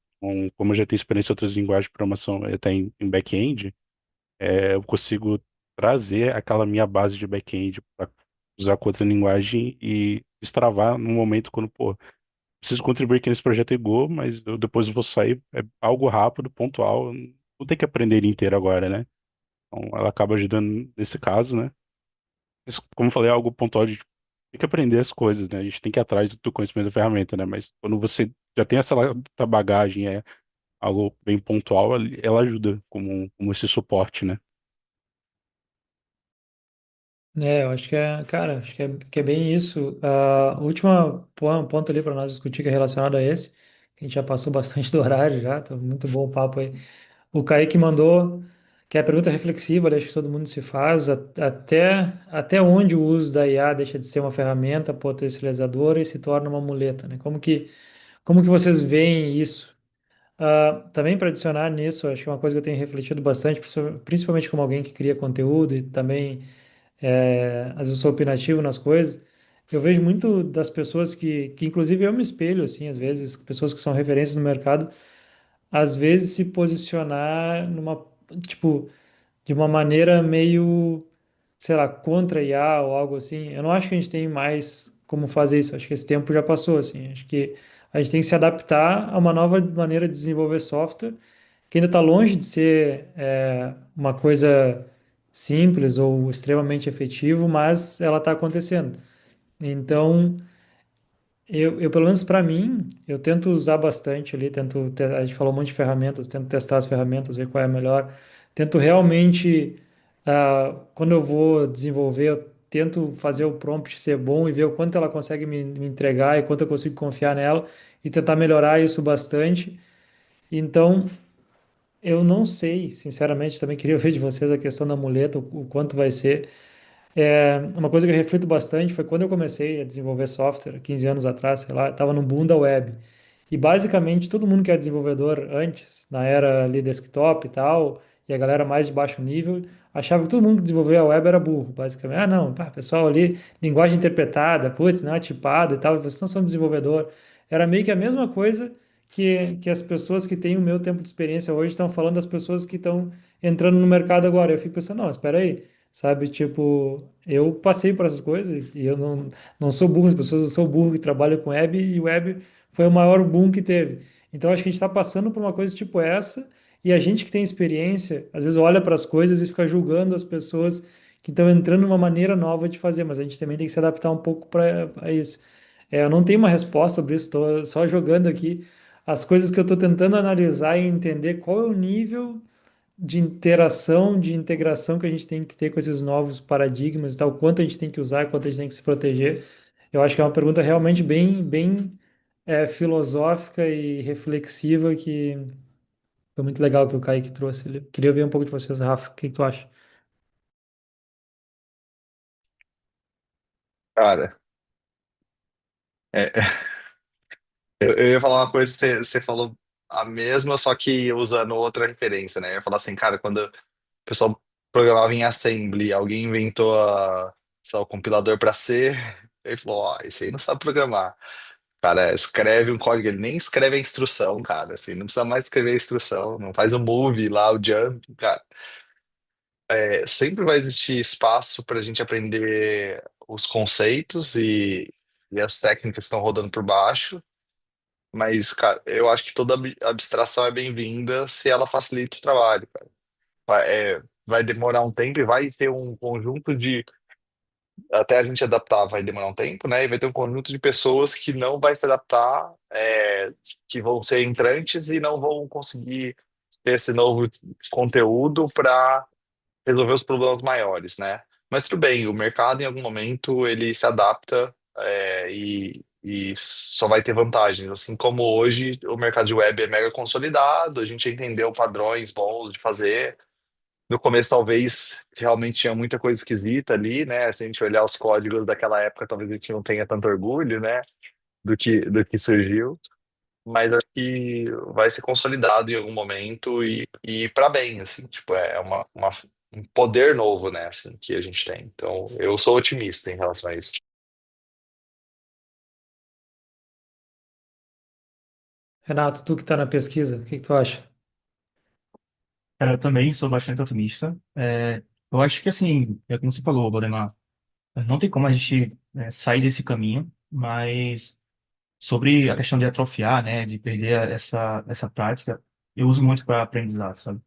Como eu já tenho experiência em outras linguagens de programação, até em back-end, eu consigo trazer aquela minha base de back-end para usar com outra linguagem e destravar no momento quando, pô, preciso contribuir aqui nesse projeto em Go, mas eu depois vou sair, é algo rápido, pontual, não tem que aprender ele inteiro agora, né? Então, ela acaba ajudando nesse caso, né? Mas, como eu falei, é algo pontual de tem que aprender as coisas, né? A gente tem que ir atrás do conhecimento da ferramenta, né? Mas quando você já tem essa bagagem, é algo bem pontual, ela ajuda como esse suporte, né? Eu acho que é, cara, acho que é bem isso. O último ponto ali para nós discutir que é relacionado a esse, que a gente já passou bastante do horário já, tá muito bom o papo aí. O Kaique mandou que é a pergunta reflexiva, acho que todo mundo se faz, até onde o uso da IA deixa de ser uma ferramenta potencializadora e se torna uma muleta, né? Como que vocês veem isso? Também para adicionar nisso, acho que é uma coisa que eu tenho refletido bastante, principalmente como alguém que cria conteúdo e também às vezes sou opinativo nas coisas. Eu vejo muito das pessoas que inclusive eu me espelho, assim, às vezes, pessoas que são referências no mercado, às vezes se posicionar tipo, de uma maneira meio, sei lá, contra a IA ou algo assim. Eu não acho que a gente tem mais como fazer isso. Acho que esse tempo já passou, assim. Acho que a gente tem que se adaptar a uma nova maneira de desenvolver software, que ainda está longe de ser uma coisa simples ou extremamente efetivo, mas ela está acontecendo. Então, pelo menos para mim, eu tento usar bastante ali, a gente falou um monte de ferramentas, tento testar as ferramentas, ver qual é a melhor. Tento realmente, quando eu vou desenvolver, eu tento fazer o prompt ser bom e ver o quanto ela consegue me entregar e quanto eu consigo confiar nela e tentar melhorar isso bastante. Então, eu não sei, sinceramente, também queria ver de vocês a questão da muleta, o quanto vai ser. Uma coisa que eu reflito bastante foi quando eu comecei a desenvolver software, 15 anos atrás, sei lá, estava no boom da web. E basicamente todo mundo que é desenvolvedor antes, na era ali desktop e tal, e a galera mais de baixo nível, achava que todo mundo que desenvolvia a web era burro, basicamente. Ah, não, pá, pessoal ali, linguagem interpretada, putz, não é tipado e tal, vocês não são desenvolvedor. Era meio que a mesma coisa que as pessoas que têm o meu tempo de experiência hoje estão falando das pessoas que estão entrando no mercado agora. Eu fico pensando, não, espera aí, sabe? Tipo, eu passei por essas coisas e eu não sou burro, as pessoas eu sou burro que trabalham com web e web foi o maior boom que teve. Então, acho que a gente está passando por uma coisa tipo essa e a gente que tem experiência, às vezes olha para as coisas e fica julgando as pessoas que estão entrando numa maneira nova de fazer, mas a gente também tem que se adaptar um pouco para isso. Eu não tenho uma resposta sobre isso, estou só jogando aqui as coisas que eu estou tentando analisar e entender qual é o nível de interação, de integração que a gente tem que ter com esses novos paradigmas e tal, quanto a gente tem que usar, quanto a gente tem que se proteger. Eu acho que é uma pergunta realmente bem filosófica e reflexiva que foi muito legal que o Kaique trouxe ali. Queria ouvir um pouco de vocês, Rafa. O que que tu acha? Cara, é, eu ia falar uma coisa, você falou a mesma, só que usando outra referência, né? Eu ia falar assim, cara, quando o pessoal programava em Assembly, alguém inventou sei lá, o compilador para C, ele falou, ó, esse aí não sabe programar. Cara, escreve um código, ele nem escreve a instrução, cara, assim, não precisa mais escrever a instrução, não faz o move lá, o jump, cara. Sempre vai existir espaço para a gente aprender os conceitos e as técnicas que estão rodando por baixo, mas, cara, eu acho que toda abstração é bem-vinda se ela facilita o trabalho, cara. Vai demorar um tempo e vai ter um conjunto até a gente adaptar vai demorar um tempo, né? E vai ter um conjunto de pessoas que não vai se adaptar, que vão ser entrantes e não vão conseguir ter esse novo conteúdo para resolver os problemas maiores, né? Mas tudo bem, o mercado em algum momento ele se adapta, e só vai ter vantagens. Assim como hoje o mercado de web é mega consolidado, a gente entendeu padrões bons de fazer. No começo, talvez, realmente tinha muita coisa esquisita ali, né? Se a gente olhar os códigos daquela época, talvez a gente não tenha tanto orgulho, né? Do que surgiu. Mas acho que vai ser consolidado em algum momento e para bem, assim. Tipo, é um poder novo, né? Assim, que a gente tem. Então, eu sou otimista em relação a isso. Renato, tu que está na pesquisa, o que que tu acha? Cara, eu também sou bastante otimista. Eu acho que, assim, é como você falou, Valdemar, não tem como a gente sair desse caminho, mas sobre a questão de atrofiar, né, de perder essa prática, eu uso muito para aprendizado, sabe?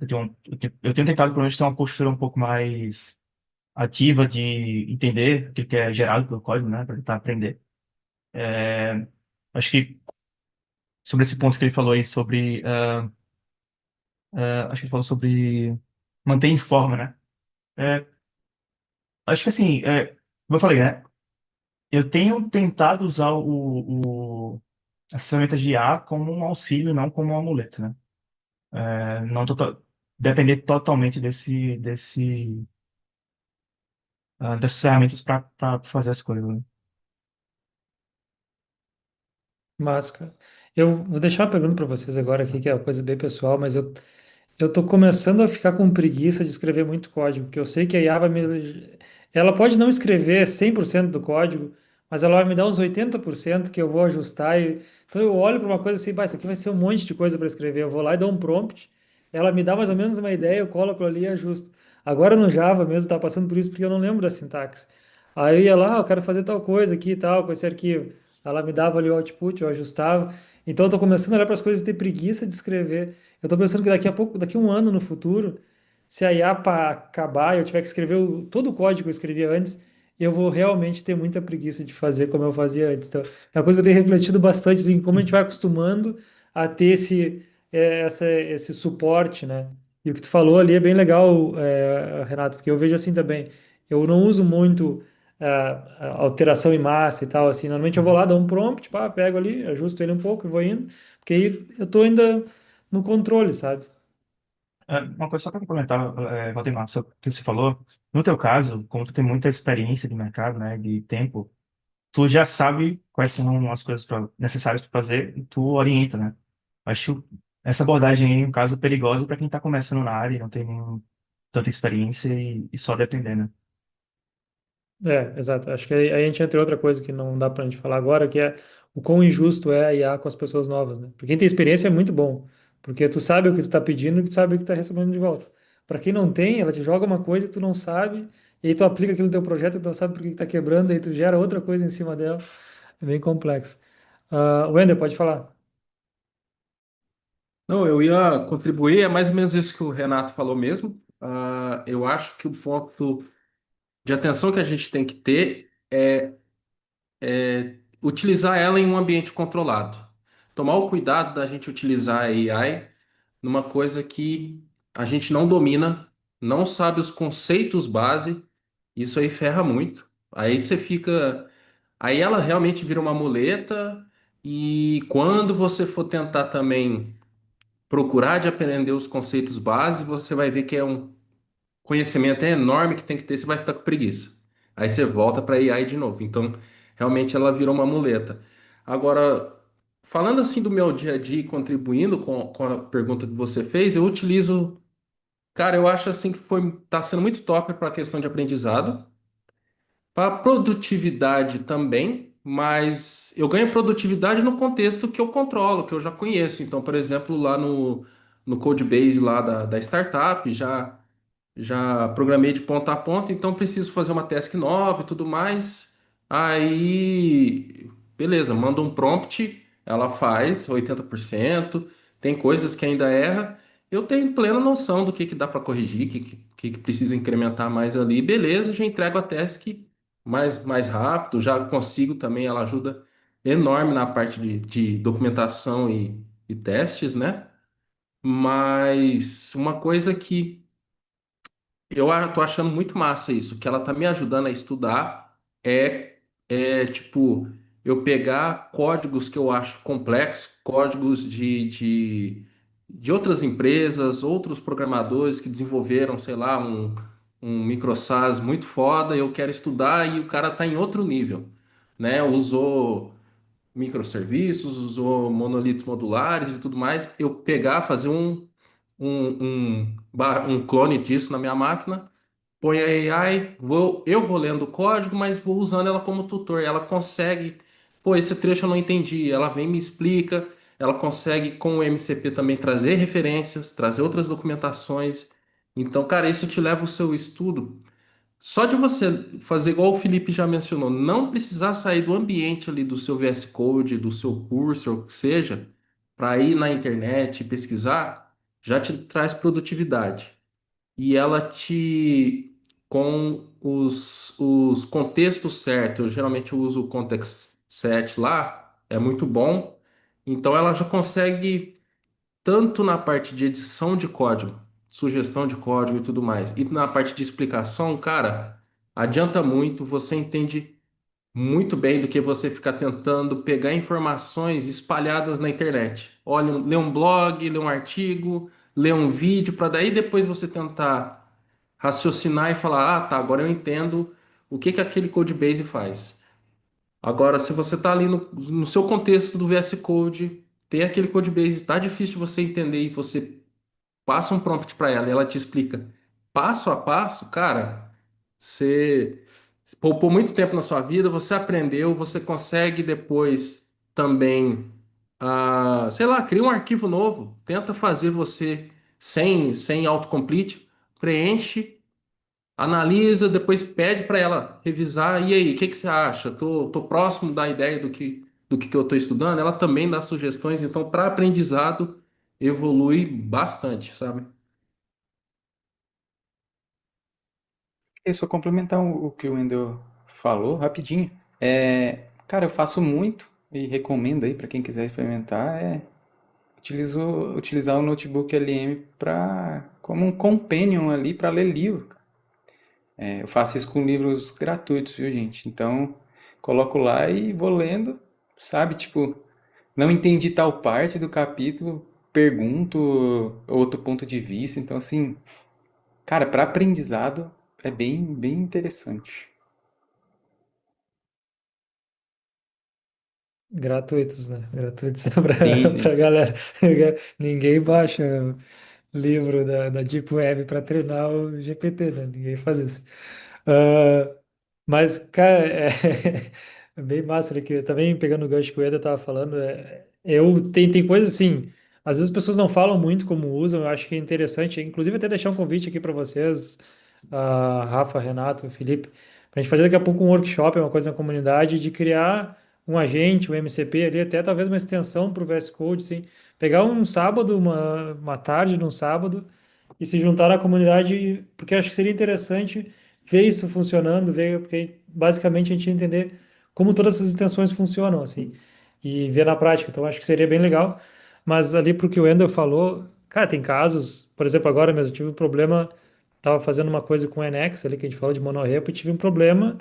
Eu tenho tentado, pelo menos, ter uma postura um pouco mais ativa de entender o que é gerado pelo código, né, para tentar aprender. Acho que sobre esse ponto que ele falou aí, sobre, acho que ele falou sobre manter em forma, né? É, Acho que assim, como eu falei, né? Eu tenho tentado usar as ferramentas de IA como um auxílio, não como um amuleto, né? Não depender totalmente dessas ferramentas para fazer as coisas, né? Mas, cara, eu vou deixar uma pergunta para vocês agora aqui, que é uma coisa bem pessoal, mas eu tô começando a ficar com preguiça de escrever muito código, porque eu sei que a IA vai me... Ela pode não escrever 100% do código, mas ela vai me dar uns 80% que eu vou ajustar. Então eu olho para uma coisa assim, bah, isso aqui vai ser um monte de coisa para escrever. Eu vou lá e dou um prompt, ela me dá mais ou menos uma ideia, eu coloco ali e ajusto. Agora no Java mesmo, tá passando por isso porque eu não lembro da sintaxe. Aí eu ia lá, eu quero fazer tal coisa aqui e tal, com esse arquivo. Ela me dava ali o output, eu ajustava. Então eu tô começando a olhar para as coisas e ter preguiça de escrever. Eu tô pensando que daqui a pouco, daqui a um ano no futuro, se a IA acabar e eu tiver que escrever todo o código que eu escrevia antes, eu vou realmente ter muita preguiça de fazer como eu fazia antes. Então, é uma coisa que eu tenho refletido bastante, assim, como a gente vai acostumando a ter esse suporte, né? E o que tu falou ali é bem legal, Renato, porque eu vejo assim também. Eu não uso muito alteração em massa e tal, assim. Normalmente eu vou lá, dou um prompt, pá, pego ali, ajusto ele um pouco e vou indo, porque aí eu tô ainda no controle, sabe? Uma coisa só para complementar, Valdemar, sobre o que você falou. No teu caso, como tu tem muita experiência de mercado, né, de tempo, tu já sabe quais são as coisas necessárias para fazer e tu orienta, né? Acho essa abordagem aí, um caso perigoso para quem está começando na área e não tem tanta experiência e só depender, né? Exato. Acho que aí a gente entra em outra coisa que não dá pra gente falar agora, que é o quão injusto é a IA com as pessoas novas, né? Porque quem tem experiência é muito bom, porque tu sabe o que tu tá pedindo e tu sabe o que tu tá recebendo de volta. Para quem não tem, ela te joga uma coisa e tu não sabe, e aí tu aplica aquilo no teu projeto e tu não sabe por que que tá quebrando, e aí tu gera outra coisa em cima dela. É bem complexo. Wender, pode falar. Não, eu ia contribuir, é mais ou menos isso que o Renato falou mesmo. Eu acho que o ponto de atenção que a gente tem que ter é utilizar ela em um ambiente controlado. Tomar o cuidado da gente utilizar a AI numa coisa que a gente não domina, não sabe os conceitos base, isso aí ferra muito. Aí você fica. Aí ela realmente vira uma muleta, e quando você for tentar também procurar de aprender os conceitos base, você vai ver que é um conhecimento enorme que tem que ter, você vai ficar com preguiça. Aí você volta para AI de novo. Então, realmente ela virou uma muleta. Agora, falando assim do meu dia a dia e contribuindo com a pergunta que você fez, eu utilizo, cara, eu acho assim que tá sendo muito top para a questão de aprendizado. Para produtividade também, mas eu ganho produtividade no contexto que eu controlo, que eu já conheço. Então, por exemplo, lá no Codebase lá da startup, já programei de ponta a ponta, então preciso fazer uma task nova e tudo mais. Aí, beleza, manda um prompt, ela faz 80%. Tem coisas que ainda erra. Eu tenho plena noção do que dá para corrigir, que que precisa incrementar mais ali, beleza, já entrego a task mais rápido, já consigo também, ela ajuda enorme na parte de documentação e testes, né? Mas uma coisa que tô achando muito massa isso, que ela tá me ajudando a estudar tipo, eu pegar códigos que eu acho complexos, códigos de outras empresas, outros programadores que desenvolveram, sei lá, um microsas muito foda, eu quero estudar e o cara tá em outro nível, né? Usou microserviços, usou monolitos modulares e tudo mais, eu pegar, fazer um clone disso na minha máquina, põe a AI, eu vou lendo o código, mas vou usando ela como tutor. Ela consegue, pô, esse trecho eu não entendi. Ela vem e me explica. Ela consegue, com o MCP, também trazer referências, trazer outras documentações. Então, cara, isso te leva o seu estudo. Só de você fazer igual o Felipe já mencionou, não precisar sair do ambiente ali do seu VS Code, do seu curso, ou o que seja, para ir na internet e pesquisar, já te traz produtividade e ela te com os contextos certos, eu geralmente uso o context set lá, é muito bom. Então ela já consegue tanto na parte de edição de código, sugestão de código e tudo mais, e na parte de explicação, cara, adianta muito, você entende muito bem do que você ficar tentando pegar informações espalhadas na internet. Olha, lê um blog, lê um artigo, lê um vídeo, para daí depois você tentar raciocinar e falar, ah, tá, agora eu entendo o que que aquele codebase faz. Agora, se você está ali no seu contexto do VS Code, tem aquele codebase, está difícil de você entender e você passa um prompt para ela e ela te explica passo a passo, cara, você poupou muito tempo na sua vida, você aprendeu, você consegue depois também, sei lá, cria um arquivo novo, tenta fazer você sem autocomplete, preenche, analisa, depois pede para ela revisar. E aí, o que que você acha? Tô próximo da ideia do que eu estou estudando. Ela também dá sugestões, então, para aprendizado, evolui bastante, sabe? E só complementar o que o Wendel falou, rapidinho. Cara, eu faço muito e recomendo aí para quem quiser experimentar, utilizar o notebook LM como um companion ali para ler livro. Eu faço isso com livros gratuitos, viu, gente? Então, coloco lá e vou lendo, sabe? Tipo, não entendi tal parte do capítulo, pergunto outro ponto de vista. Então, assim, cara, para aprendizado é bem, bem interessante. Gratuitos, né? Gratuitos Sim, pra sim. galera. Ninguém baixa livro da Deep Web para treinar o GPT, né? Ninguém faz isso. Ah, mas, cara, é bem massa ali que também pegando o gancho que o Eda tava falando, tem coisas assim, às vezes as pessoas não falam muito como usam, eu acho que é interessante, inclusive até deixar um convite aqui para vocês, Rafa, Renato, Felipe, para a gente fazer daqui a pouco um workshop, uma coisa na comunidade, de criar um agente, um MCP ali, até talvez uma extensão para o VS Code, assim, pegar um sábado, uma tarde num sábado, e se juntar na comunidade, porque eu acho que seria interessante ver isso funcionando, ver, porque basicamente a gente ia entender como todas essas extensões funcionam, assim, e ver na prática. Então, acho que seria bem legal. Mas ali pro que o Ender falou, cara, tem casos, por exemplo, agora mesmo eu tive um problema, tava fazendo uma coisa com o NX ali, que a gente falou de monorepo, e tive um problema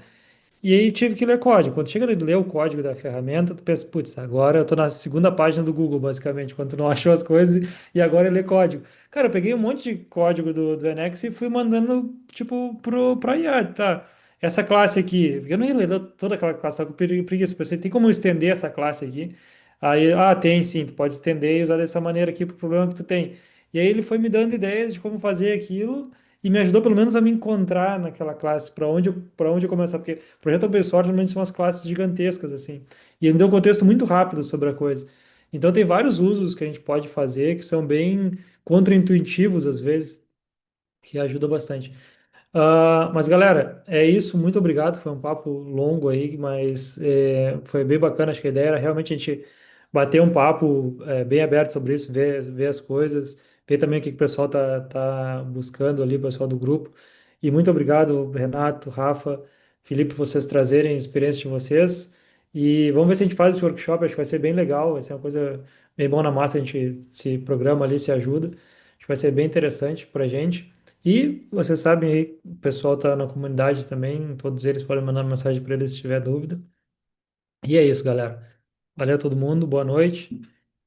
e aí tive que ler código. Quando chega a ler o código da ferramenta, tu pensa, putz, agora eu tô na segunda página do Google, basicamente, quando tu não achou as coisas e agora eu ler código. Cara, eu peguei um monte de código do NX e fui mandando, tipo, pra IA, tá? Essa classe aqui, eu não ia ler toda aquela classe, só que eu preguiça, pensei, tem como eu estender essa classe aqui? Aí, tem sim, tu pode estender e usar dessa maneira aqui pro problema que tu tem. E aí ele foi me dando ideias de como fazer aquilo e me ajudou pelo menos a me encontrar naquela classe, para onde eu começar, porque projeto open source normalmente são umas classes gigantescas, assim. E ele me deu um contexto muito rápido sobre a coisa. Então tem vários usos que a gente pode fazer que são bem contraintuitivos às vezes, que ajuda bastante. Mas galera, é isso. Muito obrigado. Foi um papo longo aí, mas foi bem bacana. Acho que a ideia era realmente a gente bater um papo bem aberto sobre isso, ver as coisas, ver também o que que o pessoal tá buscando ali, o pessoal do grupo. E muito obrigado, Renato, Rafa, Felipe, por vocês trazerem a experiência de vocês. E vamos ver se a gente faz esse workshop, acho que vai ser bem legal, vai ser uma coisa bem bom na massa, a gente se programa ali, se ajuda. Acho que vai ser bem interessante para a gente. E vocês sabem aí, o pessoal está na comunidade também, todos eles podem mandar mensagem para eles se tiver dúvida. E é isso, galera. Valeu a todo mundo, boa noite.